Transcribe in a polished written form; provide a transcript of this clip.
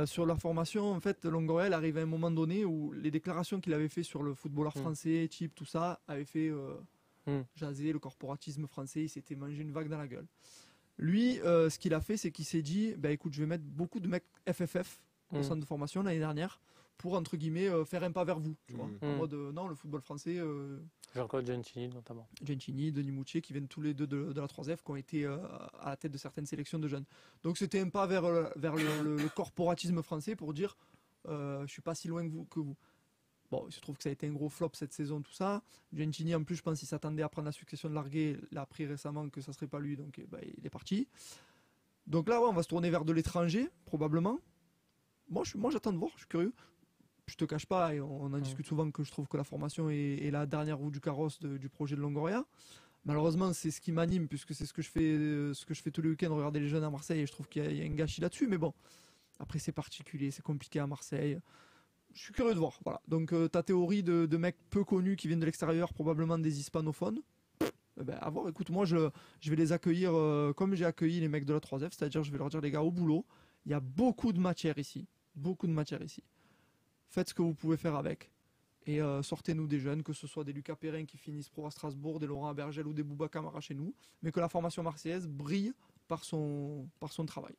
Sur la formation, en fait, Longoria arrive à un moment donné où les déclarations qu'il avait fait sur le footballeur français, Chip, tout ça, avaient fait jaser le corporatisme français. Il s'était mangé une vague dans la gueule. Lui, ce qu'il a fait, c'est qu'il s'est dit, bah écoute, je vais mettre beaucoup de mecs FFF au centre de formation l'année dernière pour, entre guillemets, faire un pas vers vous. Tu vois, en mode, non, le football français... Jean-Claude Gentini notamment. Gentini, Denis Moutier, qui viennent tous les deux de la 3F, qui ont été à la tête de certaines sélections de jeunes. Donc c'était un pas vers le corporatisme français pour dire je suis pas si loin que vous. Bon, il se trouve que ça a été un gros flop cette saison, tout ça. Gentini, en plus, je pense qu'il s'attendait à prendre la succession de Larguet. Il a appris récemment que ça serait pas lui, donc il est parti. Donc là, ouais, on va se tourner vers de l'étranger, probablement. Moi, j'attends de voir, je suis curieux. Je te cache pas, et on en discute souvent, que je trouve que la formation est la dernière roue du carrosse du projet de Longoria. Malheureusement, c'est ce qui m'anime, puisque c'est ce que je fais tous les week-ends, regarder les jeunes à Marseille, et je trouve qu'il y a un gâchis là-dessus. Mais bon, après c'est particulier, c'est compliqué à Marseille. Je suis curieux de voir. Voilà. Donc ta théorie de mecs peu connus qui viennent de l'extérieur, probablement des hispanophones. À voir, écoute, moi je vais les accueillir comme j'ai accueilli les mecs de la 3F, c'est-à-dire je vais leur dire, les gars, au boulot, il y a beaucoup de matière ici. Beaucoup de matière ici. Faites ce que vous pouvez faire avec. Et sortez-nous des jeunes, que ce soit des Lucas Perrin qui finissent pro à Strasbourg, des Laurent Abergel ou des Bouba Camara chez nous, mais que la formation marseillaise brille par son travail.